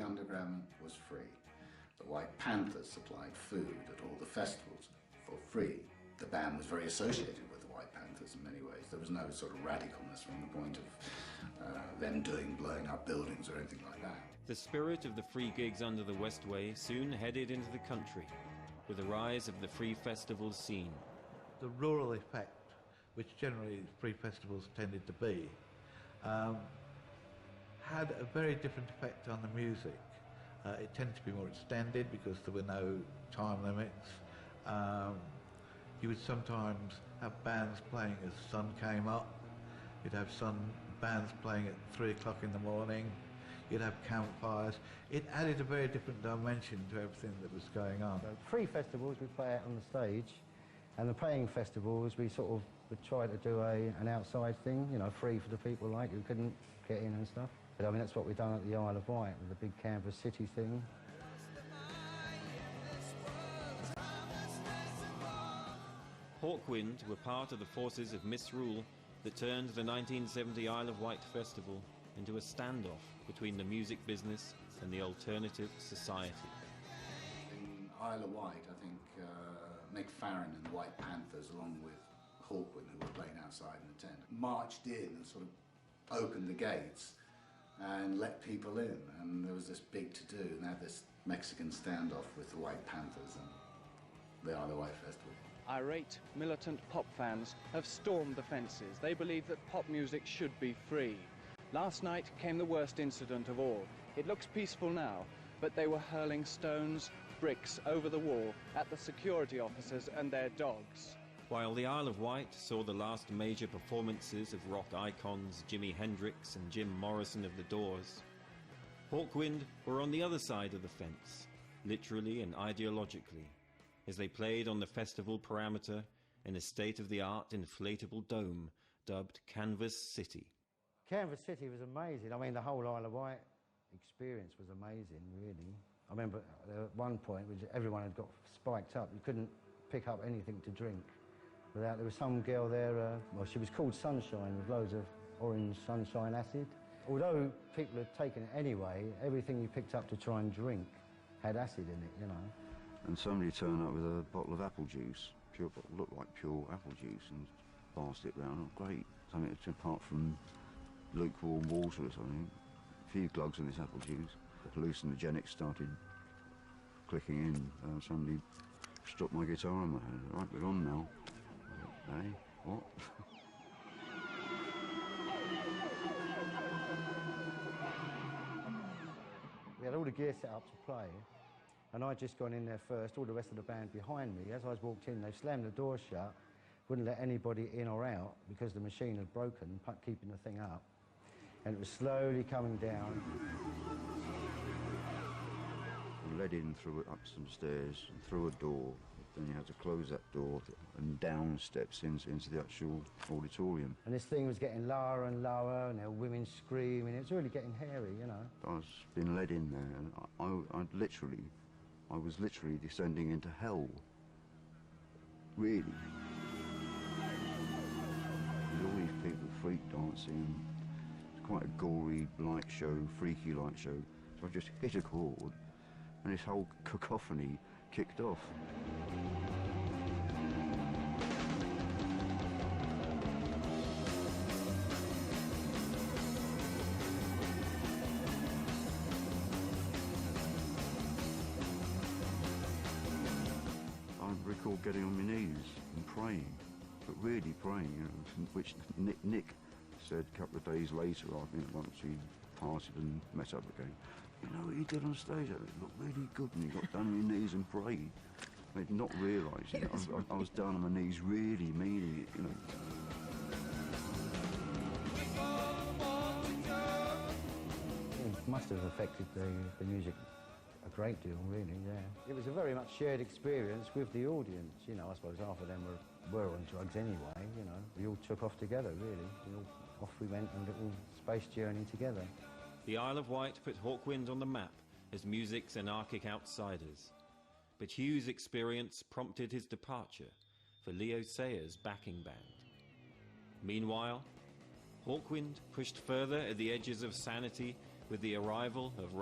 the underground was free. The White Panthers supplied food at all the festivals for free. The band was very associated with the White Panthers in many ways. There was no sort of radicalness from the point of them blowing up buildings or anything like that. The spirit of the free gigs under the Westway soon headed into the country, with the rise of the free festivals scene. The rural effect, which generally free festivals tended to be, had a very different effect on the music. It tended to be more extended because there were no time limits. You would sometimes have bands playing as the sun came up. You'd have some bands playing at 3 o'clock in the morning. You'd have campfires. It added a very different dimension to everything that was going on. So free festivals we play out on the stage, and the paying festivals we sort of would try to do an outside thing, you know, free for the people like who couldn't get in and stuff. But I mean, that's what we've done at the Isle of Wight with the big Canvas City thing. Hawkwind were part of the forces of misrule that turned the 1970 Isle of Wight festival into a standoff between the music business and the alternative society. In Isle of Wight, I think Mick Farron and the White Panthers, along with Hawkwind, who were playing outside in the tent, marched in and sort of opened the gates and let people in. And there was this big to-do, and they had this Mexican standoff with the White Panthers and the Isle of Wight festival. Irate, militant pop fans have stormed the fences. They believe that pop music should be free. Last night came the worst incident of all. It looks peaceful now, but they were hurling stones, bricks over the wall at the security officers and their dogs. While the Isle of Wight saw the last major performances of rock icons Jimi Hendrix and Jim Morrison of The Doors, Hawkwind were on the other side of the fence, literally and ideologically, as they played on the festival parameter in a state-of-the-art inflatable dome dubbed Canvas City. Canvas City was amazing. I mean, the whole Isle of Wight experience was amazing, really. I remember at one point, which everyone had got spiked up. You couldn't pick up anything to drink without... There was some girl there, well, she was called Sunshine, with loads of orange sunshine acid. Although people had taken it anyway, everything you picked up to try and drink had acid in it, you know. And somebody turned up with a bottle of apple juice, pure, looked like pure apple juice, and passed it round. Oh, great, something apart from lukewarm water or something. A few glugs of this apple juice. The hallucinogenics started clicking in. Somebody struck my guitar in my hand. Right, we're on now. Hey, what? We had all the gear set up to play, and I'd just gone in there first, all the rest of the band behind me. As I was walked in, they slammed the door shut, wouldn't let anybody in or out because the machine had broken, keeping the thing up. And it was slowly coming down. We led in through up some stairs and through a door. Then you had to close that door and down steps into the actual auditorium. And this thing was getting lower and lower, and there were women screaming. It was really getting hairy, you know. I was being led in there, and I was literally descending into hell. Really. With all these people freak dancing. It's quite a gory light show, freaky light show. So I just hit a chord, and this whole cacophony kicked off. I recall getting on my knees and praying, but really praying, you know, which Nick said a couple of days later, I think, once we parted and met up again, you know what you did on stage? It looked really good, and you got down on your knees and prayed. I had not realised, you know, I was down on my knees really meaning it, you know. It must have affected the music a great deal, really, yeah. It was a very much shared experience with the audience, you know. I suppose half of them were on drugs anyway, you know. We all took off together, really. Off we went on a little space journey together. The Isle of Wight put Hawkwind on the map as music's anarchic outsiders. But Hugh's experience prompted his departure for Leo Sayer's backing band. Meanwhile, Hawkwind pushed further at the edges of sanity with the arrival of